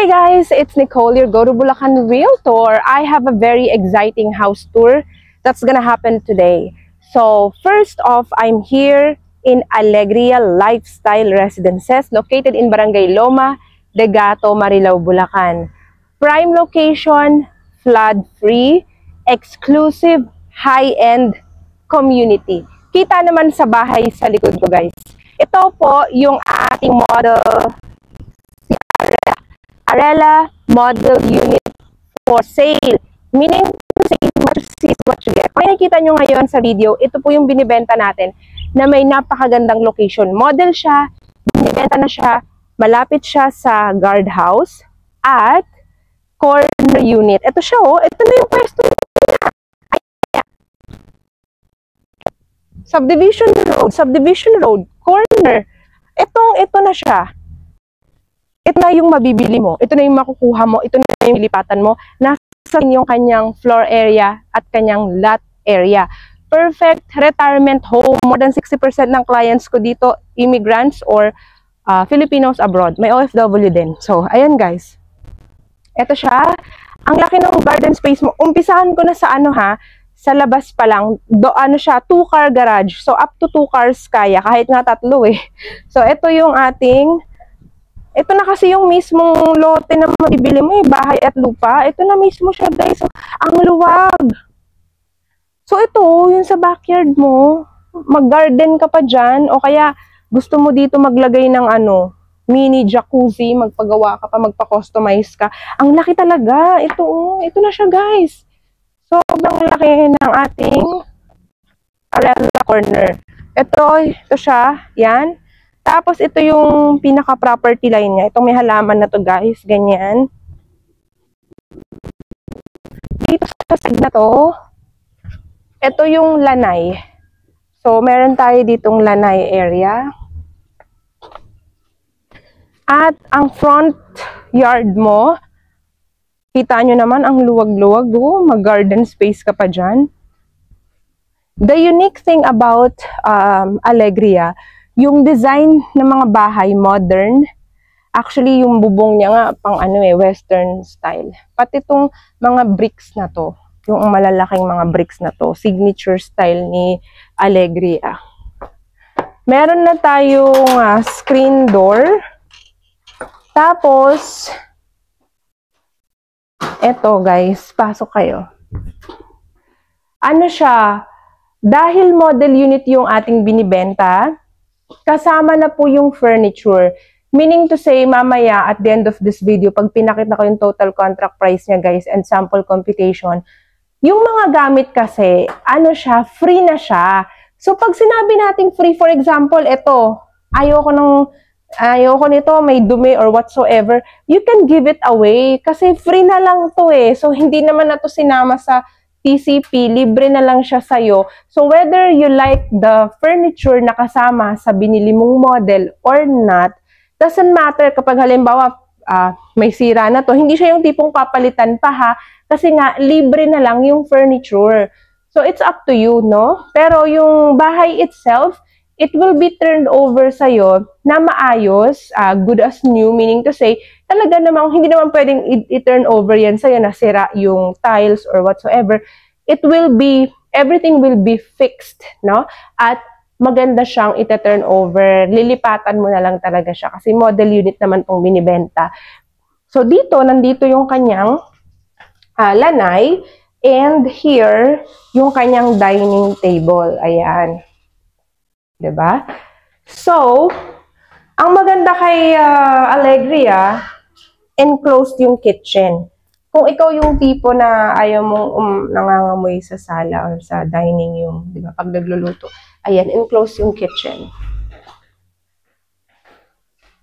Hi guys, it's Nicole, your Go to Bulacan Realtor. I have a very exciting house tour that's gonna happen today. So first off, I'm here in Alegria Lifestyle Residences located in Barangay Loma de Gato, Marilao, Bulacan. Prime location, flood-free, exclusive, high-end community. Kita naman sa bahay sa likod ko guys. Ito po yung ating model Arella model unit for sale. Meaning to say, what you see is what you get. Kung nakikita nyo ngayon sa video, ito po yung binibenta natin na may napakagandang location. Model siya, binibenta na siya, malapit siya sa guardhouse at corner unit. Ito siya oh, ito na yung pwesto niya. Subdivision road, corner. Ito na siya. Ito na yung mabibili mo, ito na yung makukuha mo, ito na yung lipatan mo. Nasa yung kanyang floor area at kanyang lot area. Perfect retirement home. More than 60% ng clients ko dito, immigrants or Filipinos abroad. May OFW din. So, ayan guys. Ito siya. Ang laki ng garden space mo. Umpisahan ko na sa sa labas pa lang. Siya, 2-car garage. So, up to 2 cars kaya. Kahit nga 3 eh. So, ito yung ating... Ito na kasi yung mismong lote na mabibili mo bahay at lupa. Ito na mismo siya guys. So, ang luwag. So ito, yung sa backyard mo, mag-garden ka pa dyan. O kaya gusto mo dito maglagay ng mini jacuzzi, magpagawa ka pa, magpa-customize ka. Ang laki talaga. Ito na siya guys. Sobrang laki ng ating Arella corner. Ito siya. Yan. Tapos, ito yung pinaka-property line niya. Itong may halaman na to guys. Ganyan. Dito sa side na to, ito yung lanay. So, meron tayo ditong lanay area. At ang front yard mo, kita nyo naman ang luwag-luwag. Mag-garden space ka pa dyan. The unique thing about Alegria, yung design ng mga bahay, modern. Actually, yung bubong niya nga, pang western style. Pati itong mga bricks na to, yung malalaking mga bricks na to, signature style ni Alegria. Meron na tayong screen door. Tapos, eto guys, pasok kayo. Siya, dahil model unit yung ating binibenta, kasama na po yung furniture. Meaning to say, mamaya at the end of this video, pag pinakita ko yung total contract price niya guys and sample computation, yung mga gamit kasi, siya, free na siya. So pag sinabi nating free, for example, ito, ayoko nito, may dumi or whatsoever, you can give it away kasi free na lang to eh. So hindi naman na to sinama sa TCP, libre na lang siya sa'yo. So, whether you like the furniture na kasama sa binili mong model or not, doesn't matter kapag halimbawa may sira na to. Hindi siya yung tipong papalitan pa ha, kasi nga, libre na lang yung furniture. So, it's up to you, no? Pero yung bahay itself, it will be turned over sa'yo na maayos, good as new, meaning to say, talaga namang, hindi naman pwedeng i-turn over yan sa'yo na sira yung tiles or whatsoever. Everything will be fixed, no? At maganda siyang ita-turn over. Lilipatan mo na lang talaga siya kasi model unit naman tong binibenta. So, nandito yung kanyang lanay and here, yung kanyang dining table. Ayan. Diba? So, ang maganda kay Alegria, enclosed yung kitchen. Kung ikaw yung tipo na ayaw mong nangangamoy sa sala or sa dining yung, di ba, pag nagluluto, ayan, enclosed yung kitchen.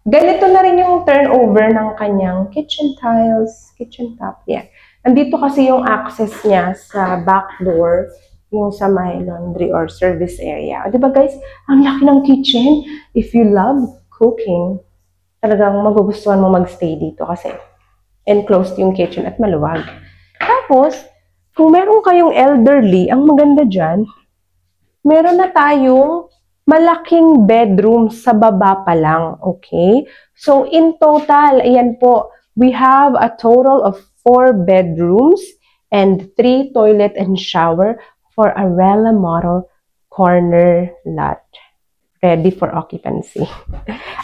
Ganito na rin yung turnover ng kanyang kitchen tiles, kitchen top. Yeah. Nandito kasi yung access niya sa back door, yung sa may laundry or service area. Di ba guys, ang laki ng kitchen. If you love cooking, talagang magugustuhan mo magstay dito kasi enclosed yung kitchen at maluwag. Tapos, kung meron kayong elderly, ang maganda dyan, meron na tayong malaking bedroom sa baba pa lang. Okay? So, in total, ayan po, We have a total of 4 bedrooms and 3 toilet and shower for Arella model corner lot. Ready for occupancy.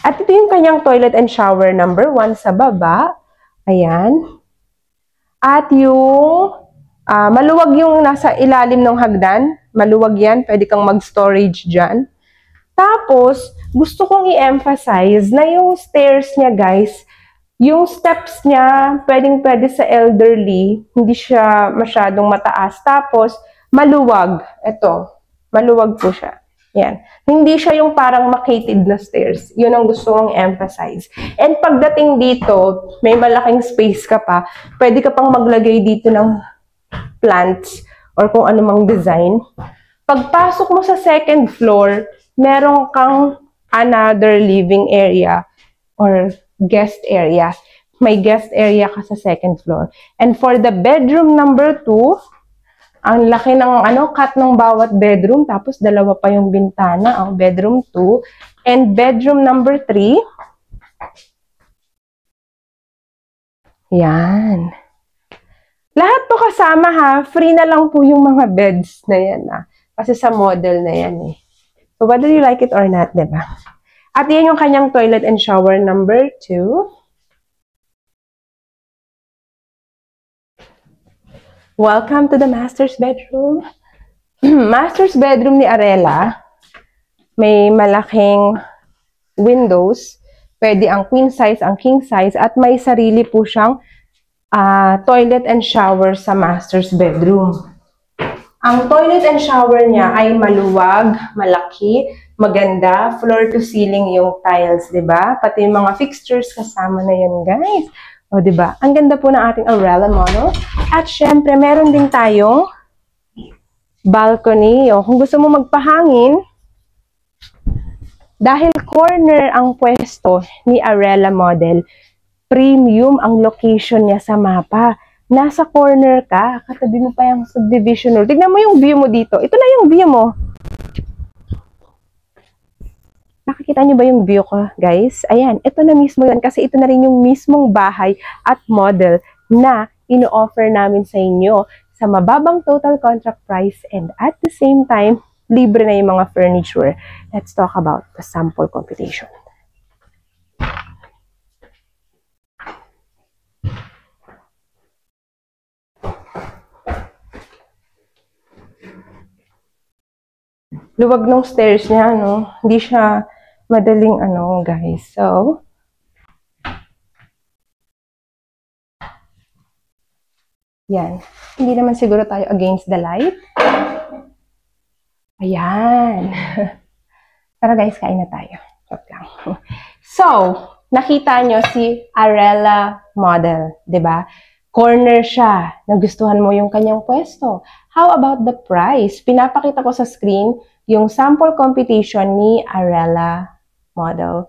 At ito yung kanyang toilet and shower number 1 sa baba. Ayan. At yung maluwag yung nasa ilalim ng hagdan. Maluwag yan. Pwede kang mag-storage dyan. Tapos, gusto kong i-emphasize na yung stairs niya, guys, yung steps niya, pwedeng-pwede sa elderly. Hindi siya masyadong mataas. Tapos, maluwag. Ito. Maluwag po siya. Yan. Hindi siya yung parang makated na stairs. Yun ang gusto kong emphasize. And pagdating dito, may malaking space ka pa. Pwede ka pang maglagay dito ng plants or kung anumang design. Pagpasok mo sa second floor, meron kang another living area or guest area. May guest area ka sa second floor. And for the bedroom number 2, ang laki ng cut ng bawat bedroom, tapos dalawa pa yung bintana, ang bedroom 2. And bedroom number 3, yan. Lahat to kasama ha, free na lang po yung mga beds na yan kasi sa model na yan eh. So whether you like it or not, diba? At yan yung kanyang toilet and shower number 2. Welcome to the master's bedroom. Master's bedroom ni Arella. May malaking windows. Pwede ang queen size, ang king size. At may sarili po siyang toilet and shower sa master's bedroom. Ang toilet and shower niya ay maluwag, malaki, maganda. Floor to ceiling yung tiles, diba? Pati yung mga fixtures kasama na yan, guys. O, diba? Ang ganda po ng ating Arella model. At syempre, meron din tayong balcony. O, kung gusto mo magpahangin, dahil corner ang pwesto ni Arella model, premium ang location niya sa mapa. Nasa corner ka, katabi mo pa yung subdivisional. Tignan mo yung view mo dito. Ito na yung view mo. Nakikita niyo ba yung view ko, guys? Ayan, ito na mismo yun kasi ito na rin yung mismong bahay at model na ino-offer namin sa inyo sa mababang total contract price and at the same time, libre na yung mga furniture. Let's talk about the sample computation. Luwag ng stairs niya, no? Hindi siya madaling guys. So, yan. Hindi naman siguro tayo against the light. Ayan. Tara guys, kain na tayo. So, nakita nyo si Arella model, 'di ba? Corner siya. Nagustuhan mo yung kanyang pwesto. How about the price? Pinapakita ko sa screen yung sample computation ni Arella model.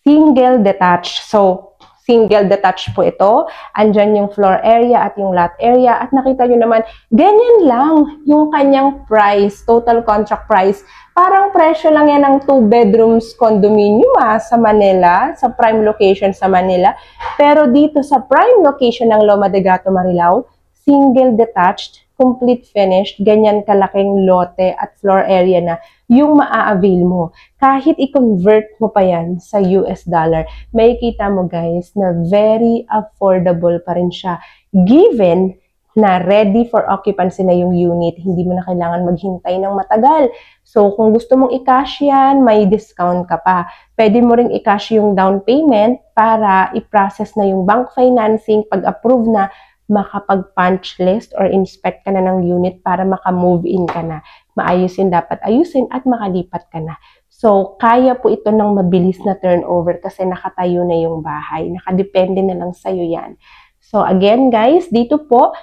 Single detached. So, single detached po ito. Andyan yung floor area at yung lot area. At nakita nyo naman, ganyan lang yung kanyang price, total contract price. Parang presyo lang yan ng 2 bedrooms condominium sa Manila, sa prime location sa Manila. Pero dito sa prime location ng Loma de Gato, Marilao, single detached, complete finished, ganyan kalaking lote at floor area na yung maa-avail mo. Kahit i-convert mo pa yan sa US dollar, may kita mo guys na very affordable pa rin siya. Given na ready for occupancy na yung unit, hindi mo na kailangan maghintay ng matagal. So, kung gusto mong i-cash yan, may discount ka pa. Pwede mo ring i-cash yung down payment para i-process na yung bank financing. Pag-approve na, makapag-punch list or inspect ka na ng unit para maka-move in ka na. Maayos yun, dapat ayusin at makalipat ka na. So, kaya po ito ng mabilis na turnover kasi nakatayo na yung bahay. Nakadepende na lang sa'yo yan. So, again guys, dito po,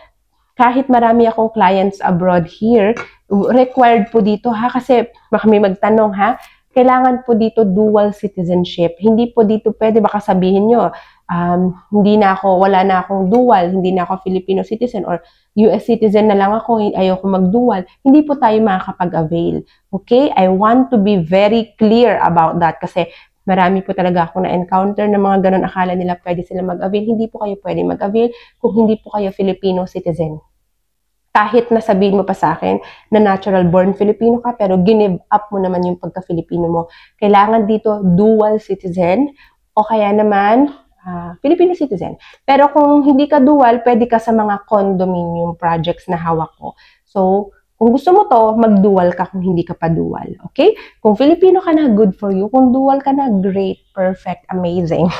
kahit marami akong clients abroad here, required po dito kasi baka may magtanong kailangan po dito dual citizenship. Hindi po dito pwede, baka sabihin nyo, wala na akong dual, hindi na ako Filipino citizen or US citizen na lang ako, ayoko mag-dual. Hindi po tayo makakapag-avail. Okay? I want to be very clear about that kasi Marami po talaga akong na-encounter na mga ganun, akala nila pwede sila mag-avail. Hindi po kayo pwede mag-avail kung hindi po kayo Filipino citizen. Kahit na sabihin mo pa sa akin na natural born Filipino ka, pero give up mo naman yung pagka-Filipino mo. Kailangan dito dual citizen o kaya naman Filipino citizen. Pero kung hindi ka dual, pwede ka sa mga condominium projects na hawak ko. So, kung gusto mo to, mag-dual ka kung hindi ka pa dual. Okay? Kung Filipino ka na, good for you. Kung dual ka na, great, perfect, amazing.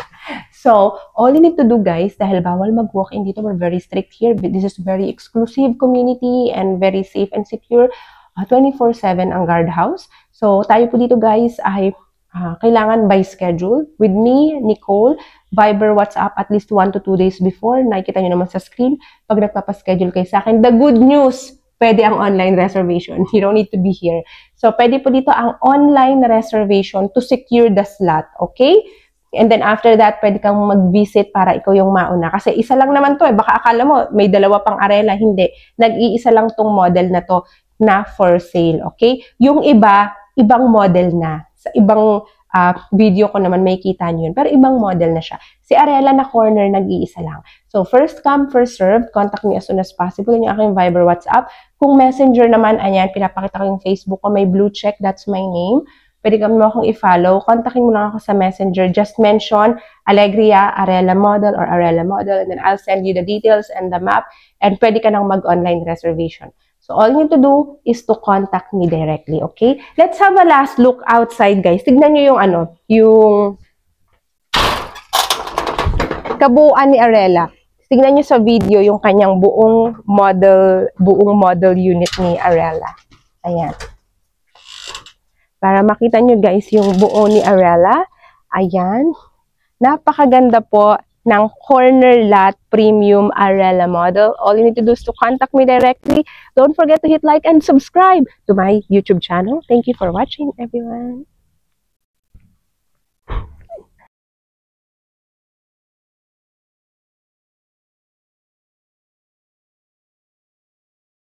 So, all you need to do, guys, dahil bawal mag-walk-in dito, we're very strict here. This is very exclusive community and very safe and secure. 24/7 ang guardhouse. So, tayo po dito, guys, ay kailangan by schedule. With me, Nicole, Viber, WhatsApp, at least 1 to 2 days before. Nakikita nyo naman sa screen pag nagpapaschedule kayo sa akin. The good news, pwede ang online reservation. You don't need to be here. So, pwede po dito ang online reservation to secure the slot. Okay? And then after that, pwede kang mag-visit para ikaw yung mauna. Kasi isa lang naman to eh. Baka akala mo may dalawa pang arela. Hindi. Nag-iisa lang tong model na to na for sale. Okay? Yung iba, ibang model na. Sa ibang video ko naman may kita nyo yun. Pero ibang model na siya. Si Arela na corner, nag-iisa lang. So, first come, first served. Contact me as soon as possible. Yung aking Viber, WhatsApp. Kung Messenger naman, ayan, pinapakita ko yung Facebook ko. May blue check. That's my name. Pwede ka mo akong i-follow. Kontakin mo lang ako sa Messenger. Just mention Alegria, Arela Model, or Arela Model. And then I'll send you the details and the map. And pwede ka nang mag-online reservation. So, all you need to do is to contact me directly, okay? Let's have a last look outside, guys. Tignan nyo yung yung kabuuan ni Arela. Tignan nyo sa video yung kanyang buong model unit ni Arela. Ayan. Para makita nyo, guys, yung buo ni Arela. Ayan. Napakaganda po ng corner lot premium Arela model. All you need to do is to contact me directly. Don't forget to hit like and subscribe to my YouTube channel. Thank you for watching, everyone.